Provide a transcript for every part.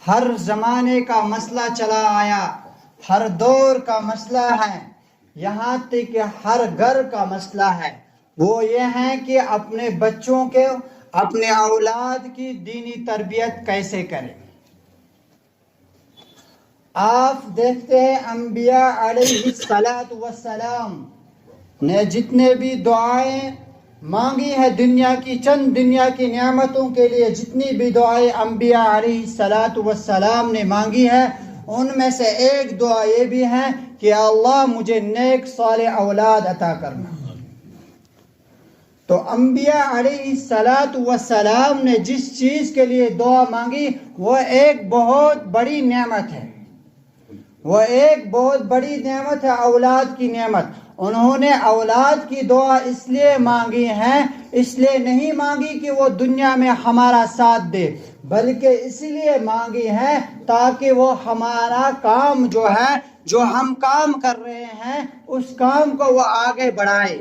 ہر زمانے کا مسئلہ چلا آیا، ہر دور کا مسئلہ ہے، یہاں تک کہ ہر گھر کا مسئلہ ہے، وہ یہ ہے کہ اپنے بچوں کے، اپنے اولاد کی دینی تربیت کیسے کریں۔ آپ دیکھتے ہیں انبیاء علیہ السلام نے جتنے بھی دعائیں مانگی ہے دنیا کی نعمتوں کے لیے، جتنی بھی دعائیں انبیاء علیہ السلام نے مانگی ہے، ان میں سے ایک دعا یہ بھی ہے کہ اللہ مجھے نیک صالح اولاد عطا کرنا۔ تو انبیاء علیہ السلام نے جس چیز کے لیے دعا مانگی وہ ایک بہت بڑی نعمت ہے، وہ ایک بہت بڑی نعمت ہے، اولاد کی نعمت۔ انہوں نے اولاد کی دعا اس لیے مانگی ہے، اس لیے نہیں مانگی کہ وہ دنیا میں ہمارا ساتھ دے، بلکہ اس لیے مانگی ہے تاکہ وہ ہمارا کام جو ہے، جو ہم کام کر رہے ہیں، اس کام کو وہ آگے بڑھائے،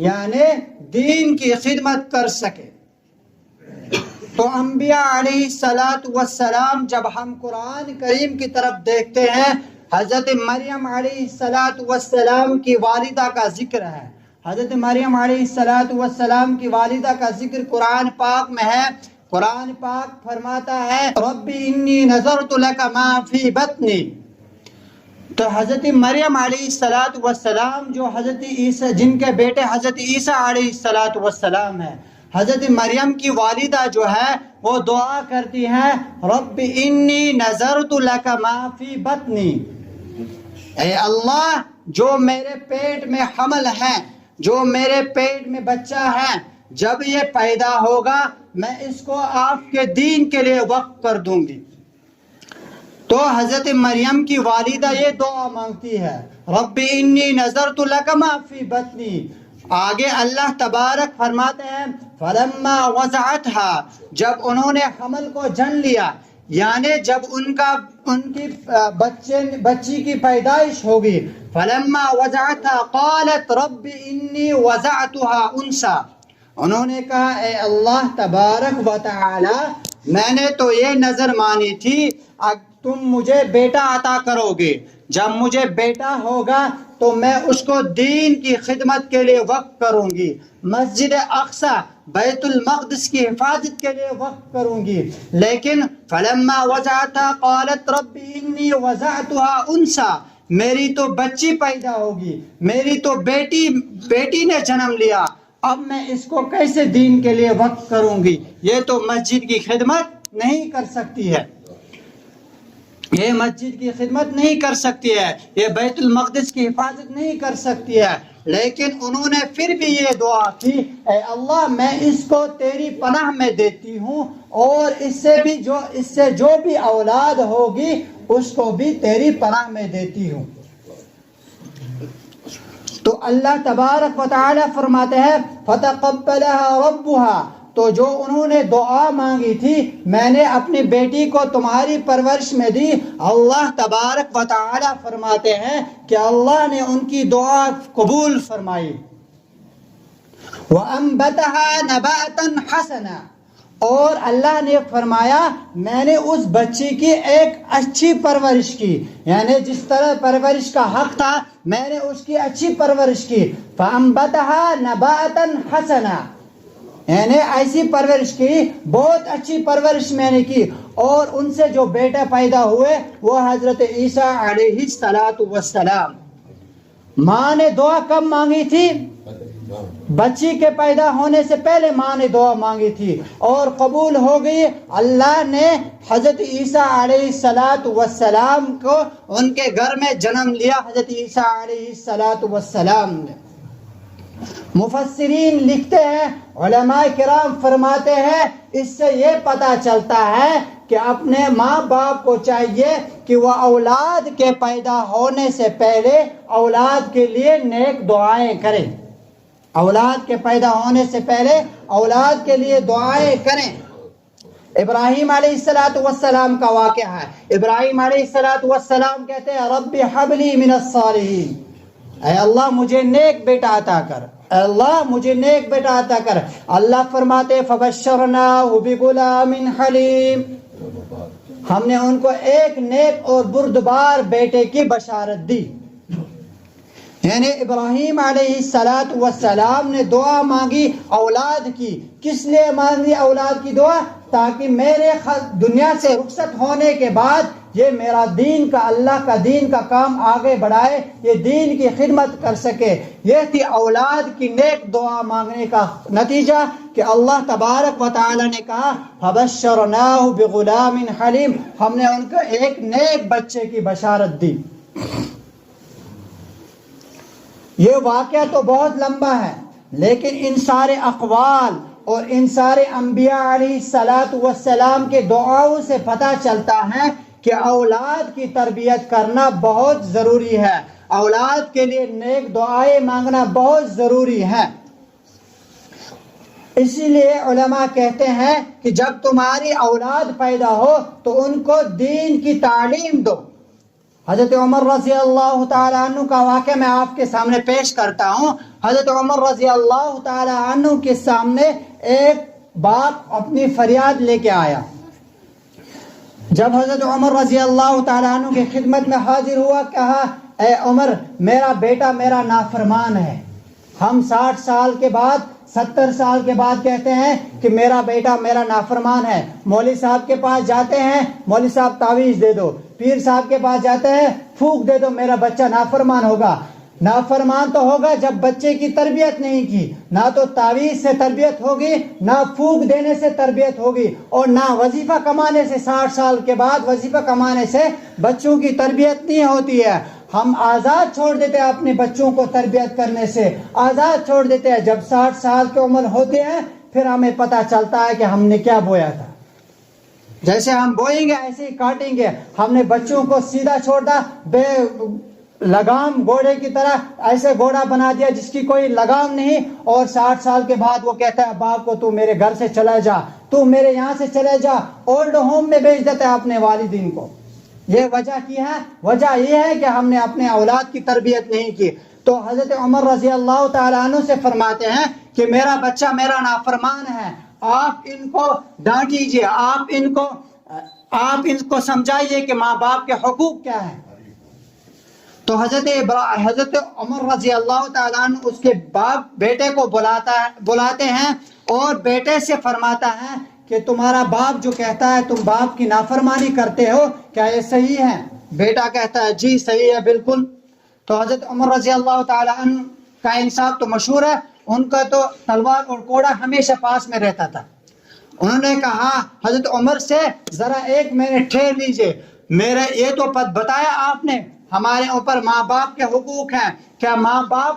یعنی دین کی خدمت کر سکے۔ تو انبیاء علیہ السلام جب ہم قرآن کریم کی طرف دیکھتے ہیں، حضرت مریم علیہ السلام کی والدہ کا ذکر ہے۔ حضرت مریم علیہ السلام کی والدہ کا ذکر قرآن پاک میں ہے۔ قرآن پاک فرماتا ہے رب انی نذرت لک ما فی بطنی۔ تو حضرت مریم علیہ السلام جو حضرت عیسیٰ، جن کے بیٹے حضرت عیسیٰ علیہ السلام ہے، حضرت مریم کی والدہ جو ہے وہ دعا کرتی ہے رب انی نذرت لک ما فی بطنی، اے اللہ جو میرے پیٹ میں حمل ہے، جو میرے پیٹ میں بچہ ہے، جب یہ پیدا ہوگا میں اس کو آپ کے دین کے لیے وقف کر دوں گی۔ تو حضرت مریم کی والدہ یہ دعا مانگتی ہے رب انی نذرت لک ما فی بطنی۔ آگے اللہ تبارک فرماتے ہیں فلما وضعتها، جب انہوں نے حمل کو جن لیا، یعنی جب ان کی بچی کی پیدائش ہوگی، فلما وضعتها قالت رب انی وضعتها انثى، انہوں نے کہا اے اللہ تبارک و تعالی میں نے تو یہ نظر مانی تھی تم مجھے بیٹا عطا کرو گے، جب مجھے بیٹا ہوگا تو میں اس کو دین کی خدمت کے لیے وقف کروں گی، مسجد اقصی بیت المقدس کی حفاظت کے لیے وقف کروں گی۔ لیکن فلما وضعتها قالت رب انی وضعتها انثى، میری تو بچی پیدا ہوگی، میری تو بیٹی نے جنم لیا، اب میں اس کو کیسے دین کے لیے وقف کروں گی؟ یہ تو مسجد کی خدمت نہیں کر سکتی ہے، یہ مسجد کی خدمت نہیں کر سکتی ہے، یہ بیت المقدس کی حفاظت نہیں کر سکتی ہے۔ لیکن انہوں نے پھر بھی یہ دعا کی اے اللہ میں اس کو تیری پناہ میں دیتی ہوں، اور اس سے جو بھی اولاد ہوگی اس کو بھی تیری پناہ میں دیتی ہوں۔ تو اللہ تبارک و تعالی فرماتے ہیں فتقبلها ربها، تو جو انہوں نے دعا مانگی تھی میں نے اپنی بیٹی کو تمہاری پرورش میں دی، اللہ تبارک و تعالی فرماتے ہیں کہ اللہ نے ان کی دعا قبول فرمائی۔ وَأَنبَتَهَا نَبَاتًا حَسَنًا، اور اللہ نے فرمایا میں نے اس بچی کی ایک اچھی پرورش کی، یعنی جس طرح پرورش کا حق تھا میں نے اس کی اچھی پرورش کی۔ فَأَنبَتَهَا نَبَاتًا حَسَنًا، یعنی ایسی پرورش کی، بہت اچھی پرورش میں نے کی، اور ان سے جو بیٹا پیدا ہوئے وہ حضرت عیسیٰ علیہ السلام۔ ماں نے دعا کب مانگی تھی؟ بچی کے پیدا ہونے سے پہلے ماں نے دعا مانگی تھی اور قبول ہو گئی۔ اللہ نے حضرت عیسیٰ علیہ السلام کو ان کے گھر میں جنم لیا، حضرت عیسیٰ علیہ السلام نے۔ مفسرین لکھتے ہیں، علماء کرام فرماتے ہیں اس سے یہ پتہ چلتا ہے کہ اپنے ماں باپ کو چاہیے کہ وہ اولاد کے پیدا ہونے سے پہلے اولاد کے لیے نیک دعائیں کریں، اولاد کے پیدا ہونے سے پہلے اولاد کے لیے دعائیں کریں۔ ابراہیم علیہ السلام کا واقعہ ہے، ابراہیم علیہ السلام کہتے ہیں رب ہب لی من الصالحین، اے اللہ مجھے نیک بیٹا عطا کر، اے اللہ مجھے نیک بیٹا عطا کر۔ اللہ فرماتے فبشرناہ بغلام حلیم، ہم نے ان کو ایک نیک اور بردبار بیٹے کی بشارت دی. یعنی ابراہیم علیہ السلام نے دعا مانگی اولاد کی. کس لیے مانگی اولاد کی دعا؟ تاکہ میرے دنیا سے رخصت ہونے کے بعد یہ میرا دین کا، اللہ کا دین کا کام آگے بڑھائے، یہ دین کی خدمت کر سکے. یہ تھی اولاد کی نیک دعا مانگنے کا نتیجہ کہ اللہ تبارک و تعالی نے کہا فَبَشَّرْنَاهُ بِغُلَامٍ حَلِيمٍ، ہم نے ان کو ایک نیک بچے کی بشارت دی. یہ واقعہ تو بہت لمبا ہے، لیکن ان سارے اقوال اور ان سارے انبیاء علیہ السلام کے دعاؤں سے پتہ چلتا ہے کہ اولاد کی تربیت کرنا بہت ضروری ہے. اولاد کے لیے نیک دعائیں مانگنا بہت ضروری ہے. اسی لیے علماء کہتے ہیں کہ جب تمہاری اولاد پیدا ہو تو ان کو دین کی تعلیم دو. حضرت عمر رضی اللہ تعالیٰ عنہ کا واقعہ میں آپ کے سامنے پیش کرتا ہوں. حضرت عمر رضی اللہ تعالیٰ عنہ کے سامنے ایک باپ اپنی فریاد لے کے آیا. جب حضرت عمر رضی اللہ تعالیٰ عنہ کی خدمت میں حاضر ہوا، کہا اے عمر، میرا بیٹا میرا نافرمان ہے. ہم 60 سال کے بعد 70 سال کے بعد کہتے ہیں کہ میرا بیٹا میرا نافرمان ہے. مولوی صاحب کے پاس جاتے ہیں، مولوی صاحب تعویذ دے دو. پیر صاحب کے پاس جاتے ہیں، پھونک دے دو، میرا بچہ نافرمان ہوگا. نافرمان تو ہوگا جب بچے کی تربیت نہیں کی. نہ تو تعویذ سے تربیت ہوگی، نہ پھونک دینے سے تربیت ہوگی، اور نہ وظیفہ کمانے سے. 60 سال کے بعد وظیفہ کمانے سے بچوں کی تربیت نہیں ہوتی ہے. ہم آزاد چھوڑ دیتے ہیں اپنے بچوں کو تربیت کرنے سے، آزاد چھوڑ دیتے ہیں. جب 60 سال کی عمر ہوتے ہیں پھر ہمیں پتہ چلتا ہے کہ ہم نے کیا بویا تھا. جیسے ہم بوئیں گے ایسے ہی کاٹیں گے. ہم نے بچوں کو سیدھا چھوڑ دا، بے لگام گھوڑے کی طرح ایسے گھوڑا بنا دیا جس کی کوئی لگام نہیں، اور 60 سال کے بعد وہ کہتا ہے باپ کو تو میرے گھر سے چلا جا، تو میرے یہاں سے چلے جا. اولڈ ہوم میں بھیج دیتا ہے اپنے والدین کو. یہ وجہ کی ہے؟ وجہ یہ ہے کہ ہم نے اپنے اولاد کی تربیت نہیں کی. تو حضرت عمر رضی اللہ تعالیٰ عنہ سے فرماتے ہیں کہ میرا بچہ میرا نافرمان ہے، آپ ان کو ڈانٹیجئے، آپ ان کو سمجھائیے کہ ماں باپ کے حقوق کیا ہیں. تو حضرت عمر رضی اللہ تعالیٰ عنہ اس کے بیٹے کو بلاتے ہیں اور بیٹے سے فرماتا ہے کہ تمہارا باپ جو کہتا ہے تم باپ کی نافرمانی کرتے ہو، کیا یہ صحیح ہے؟ بیٹا کہتا ہے جی صحیح ہے بالکل. تو حضرت عمر رضی اللہ تعالیٰ عنہ کا انصاف تو مشہور ہے. ان کا تو تلوار اور کوڑا ہمیشہ پاس میں رہتا تھا. انہوں نے کہا حضرت عمر سے ذرا ایک منٹ ٹھہر لیجئے، میرے یہ تو بتایا آپ نے ہمارے اوپر ماں باپ کے حقوق ہیں، کیا ماں باپ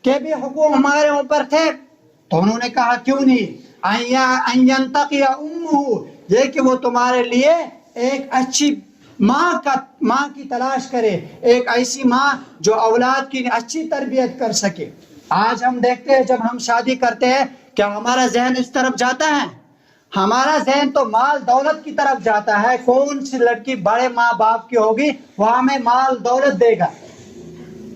کے بھی حقوق ہمارے اوپر تھے؟ تو انہوں نے کہا کیوں نہیں، ان ينتقي امه، یہ کہ وہ تمہارے لیے ایک اچھی ماں کی تلاش کرے، ایک ایسی ماں جو اولاد کی اچھی تربیت کر سکے. آج ہم دیکھتے ہیں جب ہم شادی کرتے ہیں کیا ہمارا ذہن اس طرف جاتا ہے؟ ہمارا ذہن تو مال دولت کی طرف جاتا ہے. کون سی لڑکی بڑے ماں باپ کی ہوگی وہ ہمیں مال دولت دے گا.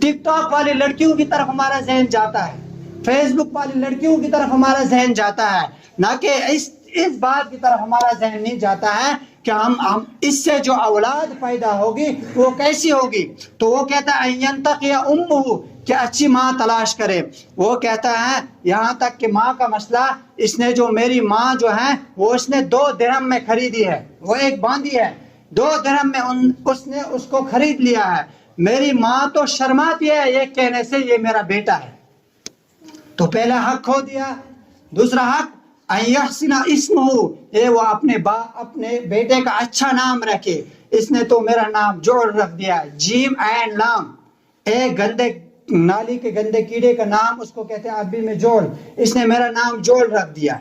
ٹک ٹاک والی لڑکیوں کی طرف ہمارا ذہن جاتا ہے، فیس بک والی لڑکیوں کی طرف ہمارا ذہن جاتا ہے، نہ کہ اس بات کی طرف ہمارا ذہن نہیں جاتا ہے کہ ہم اس سے جو اولاد پیدا ہوگی وہ کیسی ہوگی. تو وہ کہتا ہے ينتقي امه، کہ اچھی ماں تلاش کرے. وہ کہتا ہے یہاں تک کہ ماں کا مسئلہ، اس نے جو میری ماں جو ہے وہ اس نے 2 درہم میں خریدی ہے، وہ ایک باندھی ہے، 2 درہم میں اس نے اس کو خرید لیا ہے. میری ماں تو شرماتی ہے یہ کہنے سے یہ میرا بیٹا ہے. تو پہلا حق کھو دیا. دوسرا حق ان يحسن اسمه، یہ وہ اپنے بیٹے کا اچھا نام رکھے. اس نے تو میرا نام جوڑ رکھ دیا، جیم اینڈ لام، ایک گندے نالی کے گندے کیڑے کا نام اس کو کہتے ہیں عربی میں جوڑ. اس نے میرا نام جوڑ رکھ دیا.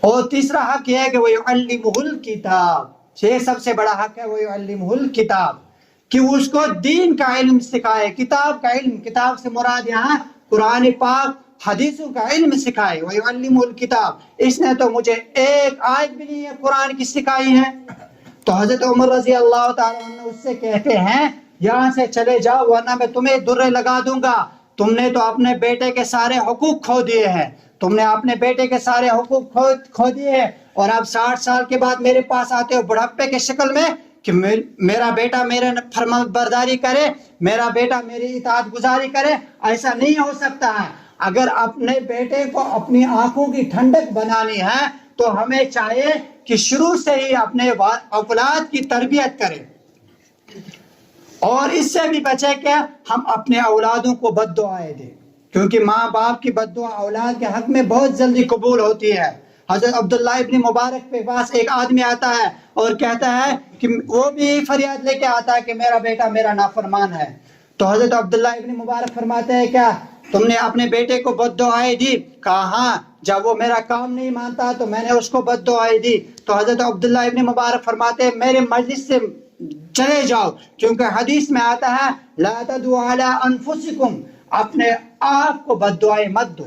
اور تیسرا حق یہ ہے کہ وہ يعلمه الکتاب، یہ سب سے بڑا حق ہے، وہ يعلمه الکتاب، کہ وہ اس کو دین کا علم سکھائے، کتاب کا علم. کتاب سے مراد یہاں قرآن پاک حدیثوں کا علم سکھائے. وَيُعَلِّمُ الْكِتاب، اس نے تو مجھے ایک آیت بھی نہیں ہے قرآن کی سکھائی ہے. تو حضرت عمر رضی اللہ تعالیٰ عنہ اس سے کہتے ہیں یہاں سے چلے جاؤ ورنہ میں تمہیں درے لگا دوں گا. تم نے تو اپنے بیٹے کے سارے حقوق کھو دیے ہیں. تم نے اپنے بیٹے کے سارے حقوق کھو دیے اور اب 60 سال کے بعد میرے پاس آتے ہو بڑھاپے کے شکل میں کہ میرا بیٹا میرے فرمان برداری کرے، میرا بیٹا میری اطاعت گزاری کرے۔ ایسا نہیں ہو سکتا ہے۔ اگر اپنے بیٹے کو اپنی آنکھوں کی ٹھنڈک بنانی ہے تو ہمیں چاہیے کہ شروع سے ہی اپنے اولاد کی تربیت کریں، اور اس سے بھی بچے کہ ہم اپنے اولادوں کو بد دعائیں دیں، کیونکہ ماں باپ کی بد دعا اولاد کے حق میں بہت جلدی قبول ہوتی ہے۔ حضرت عبداللہ ابن مبارک کے پاس ایک آدمی آتا ہے اور کہتا ہے کہ وہ بھی فریاد لے کے آتا ہے کہ میرا بیٹا میرا نافرمان ہے۔ تو حضرت عبداللہ ابن مبارک فرماتے ہیں کیا تم نے اپنے بیٹے کو بد دعائیں دی؟ کہا ہاں، جب وہ میرا کام نہیں مانتا تو میں نے اس کو بد دعائیں دی۔ تو حضرت عبداللہ ابن مبارک فرماتے ہیں میرے مجلس سے چلے جاؤ، کیونکہ حدیث میں آتا ہے لا تدعوا علی انفسکم، اپنے آپ کو بد دعائیں مت دو،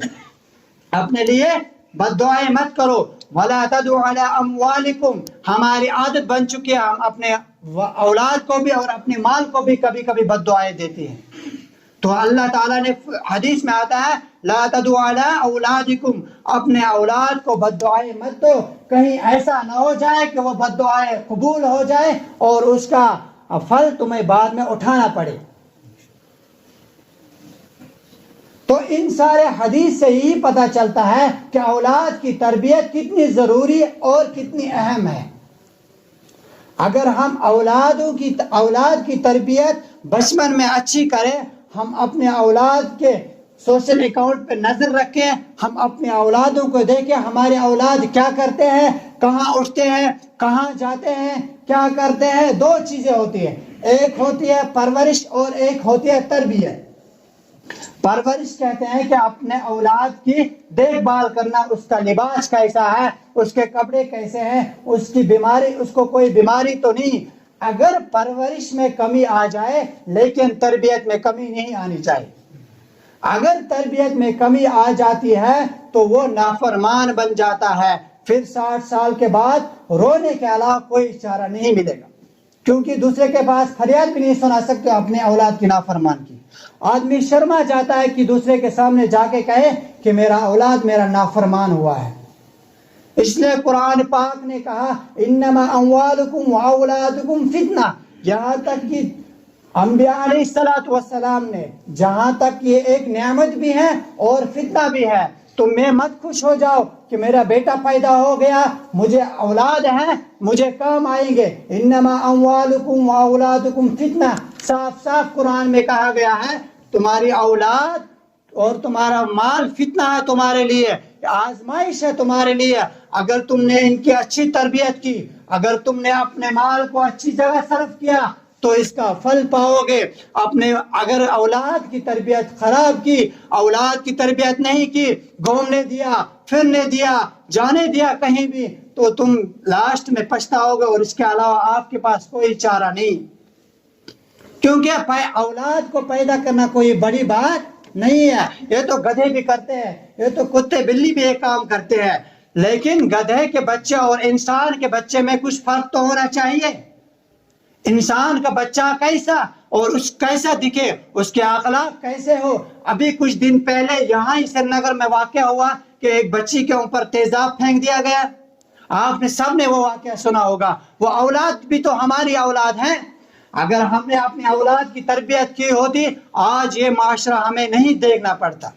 اپنے لیے بد دعائیں مت کرو۔ ولا تدعوا علی اموالکم، ہماری عادت بن چکی ہے ہم اپنے اولاد کو بھی اور اپنے مال کو بھی کبھی کبھی بد دعائیں دیتے ہیں۔ تو اللہ تعالیٰ نے حدیث میں آتا ہے لا تدعوا علی اولادکم، اپنے اولاد کو بد دعائیں مت دو، کہیں ایسا نہ ہو جائے کہ وہ بد دعائیں قبول ہو جائے اور اس کا پھل تمہیں بعد میں اٹھانا پڑے۔ تو ان سارے حدیث سے ہی پتہ چلتا ہے کہ اولاد کی تربیت کتنی ضروری اور کتنی اہم ہے۔ اگر ہم اولاد کی تربیت بچپن میں اچھی کریں، ہم اپنے اولاد کے سوشل اکاؤنٹ پہ نظر رکھیں، ہم اپنے اولادوں کو دیکھیں ہمارے اولاد کیا کرتے ہیں، کہاں اٹھتے ہیں، کہاں جاتے ہیں، کیا کرتے ہیں۔ دو چیزیں ہوتی ہیں، ایک ہوتی ہے پرورش اور ایک ہوتی ہے تربیت۔ پرورش کہتے ہیں کہ اپنے اولاد کی دیکھ بھال کرنا، اس کا لباس کیسا ہے، اس کے کپڑے کیسے ہیں، اس کی بیماری، اس کو کوئی بیماری تو نہیں۔ اگر پرورش میں کمی آ جائے لیکن تربیت میں کمی نہیں آنی چاہیے۔ اگر تربیت میں کمی آ جاتی ہے تو وہ نافرمان بن جاتا ہے، پھر 60 سال کے بعد رونے کے علاوہ کوئی چارہ نہیں ملے گا، کیونکہ دوسرے کے پاس فریاد بھی نہیں سنا سکتے اپنے اولاد کی نافرمان کی۔ آدمی شرما جاتا ہے کہ دوسرے کے سامنے جا کے کہے کہ میرا اولاد میرا نافرمان ہوا ہے۔ اس لیے قرآن پاک نے کہا انما اموالکم واولادکم فتنہ، یہاں تک کہ انبیاء علیہ السلام نے، جہاں تک یہ ایک نعمت بھی ہے اور فتنہ بھی ہے۔ تو میں مت خوش ہو جاؤ کہ میرا بیٹا پیدا ہو گیا، مجھے اولاد ہے، مجھے کام آئیں گے۔ انما اموالکم واولادکم فتنہ، صاف صاف قرآن میں کہا گیا ہے تمہاری اولاد اور تمہارا مال فتنہ ہے تمہارے لیے، آزمائش ہے تمہارے لیے۔ اگر تم نے ان کی اچھی تربیت کی، اگر تم نے اپنے مال کو اچھی جگہ صرف کیا تو اس کا پھل پاؤ گے۔ اگر اولاد کی تربیت خراب کی، اولاد کی تربیت نہیں کی، گھومنے دیا، پھرنے دیا، جانے دیا کہیں بھی، تو تم لاسٹ میں پچھتاؤ گے، اور اس کے علاوہ آپ کے پاس کوئی چارہ نہیں۔ کیونکہ اولاد کو پیدا کرنا کوئی بڑی بات نہیں ہے۔ یہ تو گدھے بھی کرتے ہیں، یہ تو کتے بلی بھی یہ کام کرتے ہیں، لیکن گدھے کے بچے اور انسان کے بچے میں کچھ فرق تو ہونا چاہیے۔ انسان کا بچہ کیسا اور اس کیسا دکھے، اس کے اخلاق کیسے ہو۔ ابھی کچھ دن پہلے یہاں ہی سری نگر میں واقعہ ہوا کہ ایک بچی کے اوپر تیزاب پھینک دیا گیا۔ آپ نے سب نے وہ واقعہ سنا ہوگا۔ وہ اولاد بھی تو ہماری اولاد ہیں۔ اگر ہم نے اپنی اولاد کی تربیت کی ہوتی، آج یہ معاشرہ ہمیں نہیں دیکھنا پڑتا۔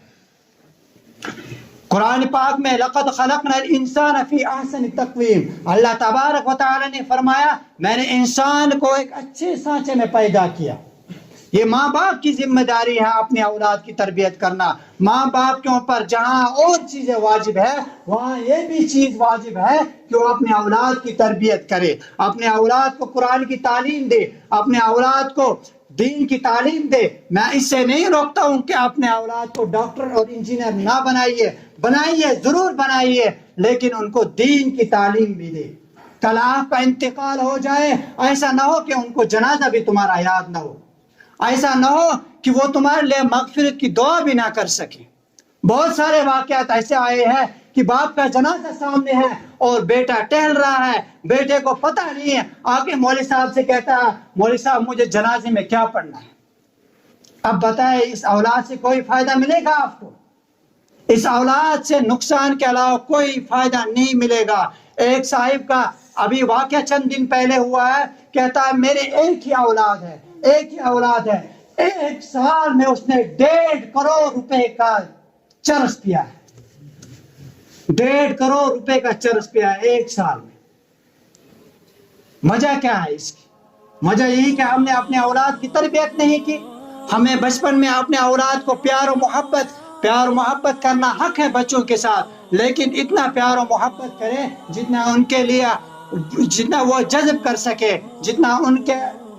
قرآن پاک میں لقد خلقنا الانسان فی احسن تقویم، اللہ تبارک و تعالی نے فرمایا میں نے انسان کو ایک اچھے سانچے میں پیدا کیا۔ یہ ماں باپ کی ذمہ داری ہے اپنی اولاد کی تربیت کرنا۔ ماں باپ کے اوپر جہاں اور چیزیں واجب ہے، وہاں یہ بھی چیز واجب ہے کہ وہ اپنے اولاد کی تربیت کرے، اپنے اولاد کو قرآن کی تعلیم دے، اپنے اولاد کو دین کی تعلیم دے۔ میں اس سے نہیں روکتا ہوں کہ اپنے اولاد کو ڈاکٹر اور انجینئر نہ بنائیے ضرور بنائیے، لیکن ان کو دین کی تعلیم بھی دے۔ کل آپ کا انتقال ہو جائے، ایسا نہ ہو کہ ان کو جنازہ بھی تمہارا یاد نہ ہو، ایسا نہ ہو کہ وہ تمہارے لیے مغفرت کی دعا بھی نہ کر سکے۔ بہت سارے واقعات ایسے آئے ہیں کہ باپ کا جنازہ سامنے ہے اور بیٹا ٹہل رہا ہے، بیٹے کو پتہ نہیں ہے، آ کے مولوی صاحب سے کہتا ہے مولوی صاحب مجھے جنازے میں کیا پڑھنا ہے۔ اب بتائیں اس اولاد سے کوئی فائدہ ملے گا آپ کو؟ اس اولاد سے نقصان کے علاوہ کوئی فائدہ نہیں ملے گا. ایک صاحب کا ابھی واقعہ چند دن پہلے ہوا ہے، کہتا ہے میرے ایک ہی اولاد ہے، ایک ہی اولاد ہے، 1 سال میں اس نے 1.5 کروڑ روپے کا چرس پیا ہے. 1.5 کروڑ روپے کا چرس پیا ہے 1 سال میں. وجہ کیا ہے اس کی؟ وجہ یہی کہ ہم نے اپنے اولاد کی تربیت نہیں کی. ہمیں بچپن میں اپنے اولاد کو پیار و محبت کرنا حق ہے بچوں کے ساتھ، لیکن اتنا پیار و محبت کریں جتنا وہ جذب کر سکے، جتنا ان کے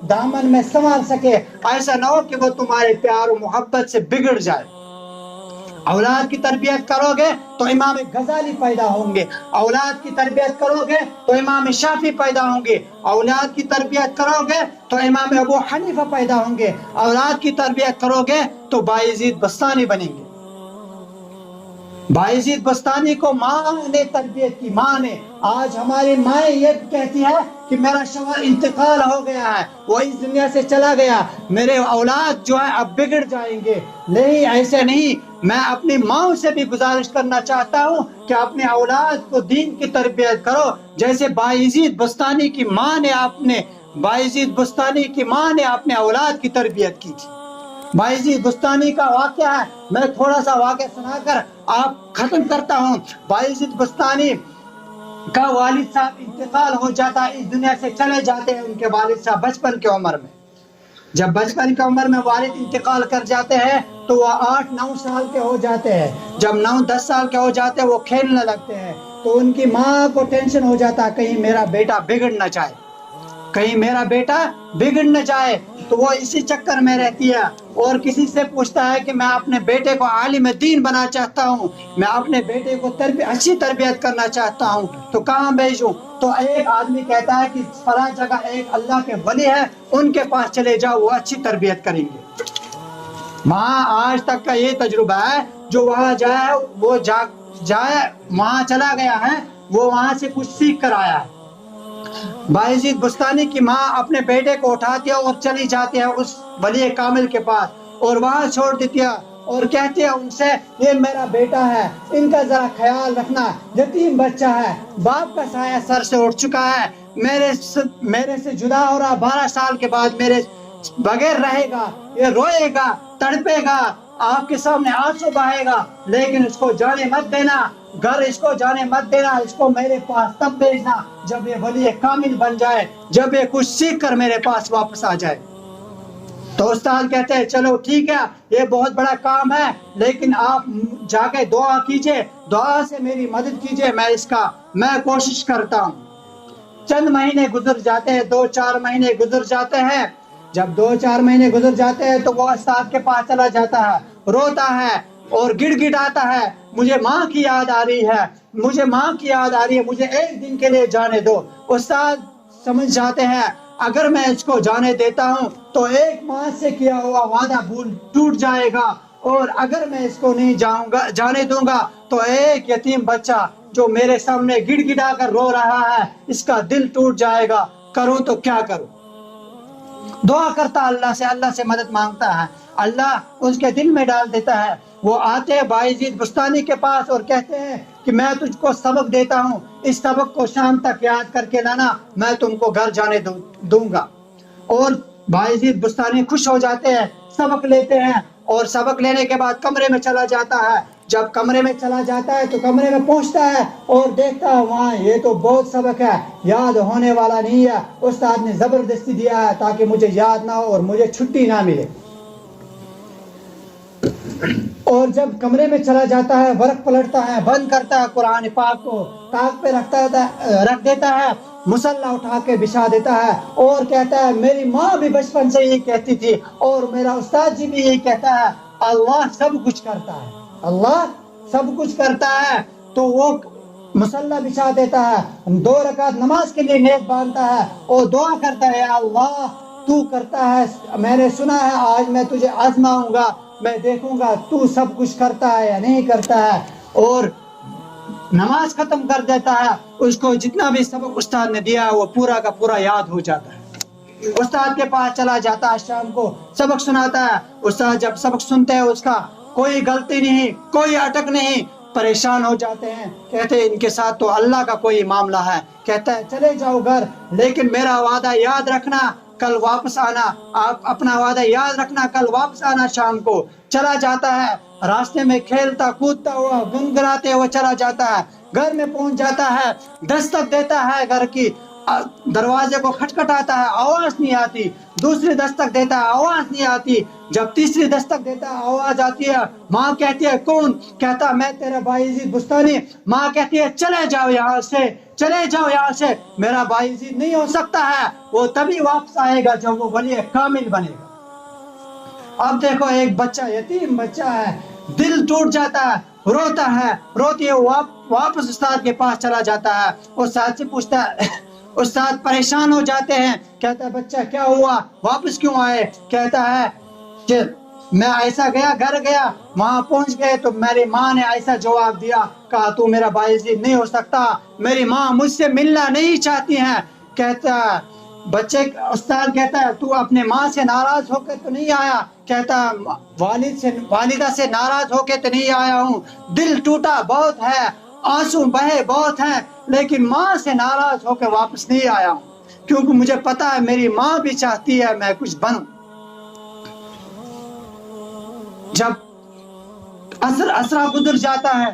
دامن میں سنبھال سکے. ایسا نہ ہو کہ وہ تمہارے پیار و محبت سے بگڑ جائے. اولاد کی تربیت کرو گے تو امام غزالی پیدا ہوں گے، اولاد کی تربیت کرو گے تو امام شافعی پیدا ہوں گے، اولاد کی تربیت کرو گے تو امام ابو حنیفہ پیدا ہوں گے، اولاد کی تربیت کرو گے تو بایزید بستانی بنیں گے. بایزید بستانی کو ماں نے تربیت کی، ماں نے. آج ہماری مائیں یہ کہتی ہے کہ میرا شوہر انتقال ہو گیا ہے، وہ اس دنیا سے چلا گیا، میرے اولاد جو ہے اب بگڑ جائیں گے. نہیں، ایسے نہیں. میں اپنی ماں سے بھی گزارش کرنا چاہتا ہوں کہ اپنے اولاد کو دین کی تربیت کرو، جیسے بایزید بستانی کی ماں نے اپنے اولاد کی تربیت کی تھی. بایزید بستانی کا واقعہ ہے، میں تھوڑا سا واقعہ سنا کر آپ ختم کرتا ہوں. بایزید بستانی کا والد صاحب انتقال ہو جاتا ہے، اس دنیا سے چلے جاتے ہیں ان کے والد صاحب بچپن کی عمر میں. جب بچپن کی عمر میں والد انتقال کر جاتے ہیں تو وہ 8-9 سال کے ہو جاتے ہیں. جب 9-10 سال کے ہو جاتے ہیں وہ کھیلنے لگتے ہیں، تو ان کی ماں کو ٹینشن ہو جاتا ہے کہیں میرا بیٹا بگڑ نہ جائے، کہیں میرا بیٹا بگڑ نہ جائے. تو وہ اسی چکر میں رہتی ہے اور کسی سے پوچھتا ہے کہ میں اپنے بیٹے کو عالم دین بنا چاہتا ہوں، میں اپنے بیٹے کو اچھی تربیت کرنا چاہتا ہوں، تو کہاں بھیجوں؟ تو ایک آدمی کہتا ہے کہ فلاں جگہ ایک اللہ کے ولی ہے، ان کے پاس چلے جاؤ، وہ اچھی تربیت کریں گے. وہاں آج تک کا یہ تجربہ ہے، جو وہاں جائے وہاں چلا گیا ہے، وہ وہاں سے کچھ سیکھ کر آیا ہے. بایزید بستانی کی ماں اپنے بیٹے کو اٹھاتی ہے اور چلی جاتی ہے اس ولی کامل کے پاس، اور وہاں چھوڑ دیتی ہے اور کہتی ہے ان سے یہ میرا بیٹا ہے، ان کا ذرا خیال رکھنا، یتیم بچہ ہے، باپ کا سایہ سر سے اٹھ چکا ہے، میرے سے جدا ہو رہا، 12 سال کے بعد میرے بغیر رہے گا، یہ روئے گا، تڑپے گا، آپ کے سامنے آنسو بہائے گا، لیکن اس کو جانے مت دینا، گھر اس کو جانے مت دینا، اس کو میرے پاس تب بھیجنا جب یہ ولی کامل بن جائے، جب یہ کچھ سیکھ کر میرے پاس واپس آ جائے. تو استاد کہتے ہیں چلو ٹھیک ہے، یہ بہت بڑا کام ہے، لیکن آپ جا کے دعا کیجئے، دعا سے میری مدد کیجئے، میں کوشش کرتا ہوں. چند مہینے گزر جاتے ہیں، 2-4 مہینے گزر جاتے ہیں. جب 2-4 مہینے گزر جاتے ہیں تو وہ استاد کے پاس چلا جاتا ہے، روتا ہے اور گڑ گڑاتا ہے، مجھے ماں کی یاد آ رہی ہے، مجھے ایک دن کے لیے جانے دو. استاد سمجھ جاتے ہیں اگر میں اس کو جانے دیتا ہوں تو 1 ماہ سے کیا ہوا وعدہ ٹوٹ جائے گا، اور اگر میں اس کو نہیں جانے دوں گا تو ایک یتیم بچہ جو میرے سامنے گڑ گڑا کر رو رہا ہے، اس کا دل ٹوٹ جائے گا، کروں تو کیا کروں؟ دعا کرتا اللہ سے مدد مانگتا ہے، اللہ اس کے دل میں ڈال دیتا ہے. وہ آتے ہیں بایزید بستانی کے پاس اور کہتے ہیں کہ میں تجھ کو سبق دیتا ہوں، اس سبق کو شام تک یاد کر کے لانا، میں تم کو گھر جانے دوں گا. اور بایزید بستانی خوش ہو جاتے ہیں، سبق لیتے ہیں، اور سبق لینے کے بعد کمرے میں چلا جاتا ہے. جب کمرے میں چلا جاتا ہے تو کمرے میں پہنچتا ہے اور دیکھتا ہے وہاں یہ تو بہت سبق ہے، یاد ہونے والا نہیں ہے، استاد نے زبردستی دیا ہے تاکہ مجھے یاد نہ ہو اور مجھے چھٹی نہ ملے. اور جب کمرے میں چلا جاتا ہے، ورق پلٹتا ہے، بند کرتا ہے قرآن پاک کو، طاق پہ رکھ دیتا ہے، مصلی اٹھا کے بچھا دیتا ہے اور کہتا ہے میری ماں بھی بچپن سے یہی کہتی تھی اور میرا استاد جی بھی یہی کہتا ہے، اللہ سب کچھ کرتا ہے، اللہ سب کچھ کرتا ہے. تو وہ مصلی بچھا دیتا ہے، 2 رکعت نماز کے لیے نیت باندھتا ہے اور دعا کرتا ہے، اللہ تو کرتا ہے، میں نے سنا ہے، آج میں تجھے آزماؤں گا، میں دیکھوں گا تو سب کچھ کرتا ہے یا نہیں کرتا ہے. اور نماز ختم کر دیتا ہے، اس کو جتنا بھی سبق استاد نے دیا وہ پورا کا پورا یاد ہو جاتا ہے. استاد کے پاس چلا جاتا ہے، شام کو سبق سناتا ہے. استاد جب سبق سنتے ہیں اس کا کوئی غلطی نہیں، کوئی اٹک نہیں، پریشان ہو جاتے ہیں، کہتے ہیں ان کے ساتھ تو اللہ کا کوئی معاملہ ہے، کہتا ہے چلے جاؤ گھر، لیکن میرا وعدہ یاد رکھنا کل واپس آنا، آپ اپنا وعدہ یاد رکھنا کل واپس آنا شام کو۔ چلا جاتا ہے، راستے میں کھیلتا کودتا ہوا گنگناتے ہوئے چلا جاتا ہے، گھر میں پہنچ جاتا ہے، دستک دیتا ہے گھر کی، دروازے کو کھٹکھٹاتا ہے، آواز نہیں آتی، دوسری دستک دیتا ہے، آواز نہیں آتی، جب تیسری دستک دیتا ہے آواز آتی ہے، ماں کہتی ہے کون؟ کہتا میں تیرا بھائی یزید بستانی۔ ماں کہتی ہے چلے جاؤ یہاں سے، چلے جاؤ یہاں سے، میرا بھائی یزید نہیں ہو سکتا ہے، وہ تبھی واپس آئے گا جب وہ ولی کامل بنے گا۔ اب دیکھو ایک بچہ، یتیم بچہ ہے، دل ٹوٹ جاتا ہے، روتا ہے، روتی ہے، واپس استاد کے پاس چلا جاتا ہے، استاد سے پوچھتا ہے، استاد پریشان ہو جاتے ہیں، کہتا ہے بچہ کیا ہوا، واپس کیوں آئے؟ کہتا ہے کہ میں ایسا گیا، گھر گیا، وہاں پہنچ گئے تو میری ماں نے ایسا جواب دیا، کہا تو میرا بھائی یزید نہیں ہو سکتا، میری ماں مجھ سے ملنا نہیں چاہتی ہیں۔ کہتا ہے بچے، استاد کہتا ہے تو اپنے ماں سے ناراض ہو کے تو نہیں آیا؟ کہتا والدہ سے ناراض ہو کے تو نہیں آیا ہوں، دل ٹوٹا بہت ہے، آنسو بہے بہت ہیں، لیکن ماں سے ناراض ہو کے واپس نہیں آیا ہوں، کیونکہ مجھے پتا ہے میری ماں بھی چاہتی ہے میں کچھ بنوں۔ جب اسرا گزر جاتا ہے،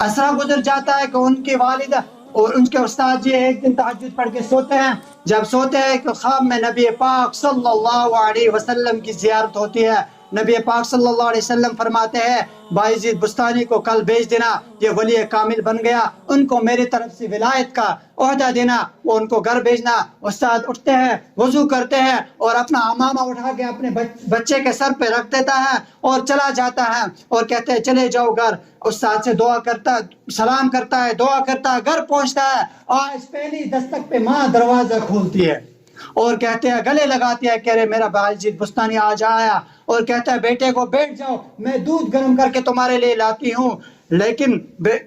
اسرا گزر جاتا ہے کہ ان کی والدہ اور ان کے استاد جی ایک دن تہجد پڑھ کے سوتے ہیں، جب سوتے ہیں کہ خواب میں نبی پاک صلی اللہ علیہ وسلم کی زیارت ہوتی ہے، نبی پاک صلی اللہ علیہ وسلم فرماتے ہیں بھائی یزید بستانی کو کل بھیج دینا، یہ ولی کامل بن گیا، ان کو میری طرف سے ولایت کا عہدہ دینا، وہ ان کو گھر بھیجنا۔ استاد اٹھتے ہیں، وضو کرتے ہیں اور اپنا عمامہ اٹھا کے اپنے بچے کے سر پہ رکھ دیتا ہے اور چلا جاتا ہے اور کہتے ہیں چلے جاؤ گھر۔ استاد سے دعا کرتا، سلام کرتا ہے، دعا کرتا ہے، گھر پہنچتا ہے، آج پہلی دستک پہ ماں دروازہ کھولتی ہے اور کہتے ہیں گلے لگاتی ہے، کہہ رہے میرا بھائی یزید بستانی آج آیا، اور کہتا ہے بیٹے کو بیٹھ جاؤ، میں دودھ گرم کر کے تمہارے لیے لاتی ہوں، لیکن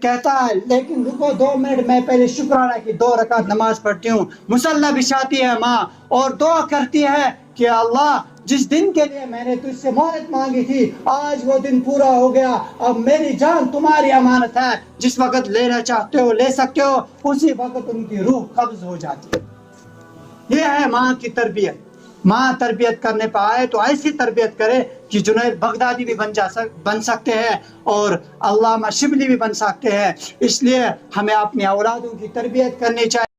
کہتا ہے لیکن رکو 2 منٹ، میں پہلے شکرانہ کی 2 رکعت نماز پڑھتی ہوں۔ مصلی بچھاتی ہے ماں اور دعا کرتی ہے کہ اللہ جس دن کے لیے میں نے تجھ سے مہلت مانگی تھی آج وہ دن پورا ہو گیا، اب میری جان تمہاری امانت ہے، جس وقت لینا چاہتے ہو لے سکتے ہو۔ اسی وقت ان کی روح قبض ہو جاتی ہے۔ یہ ہے ماں کی تربیت۔ ماں تربیت کرنے پہ آئے تو ایسی تربیت کرے کہ جنید بغدادی بھی بن سکتے ہیں اور علامہ شبلی بھی بن سکتے ہیں۔ اس لیے ہمیں اپنی اولادوں کی تربیت کرنی چاہیے۔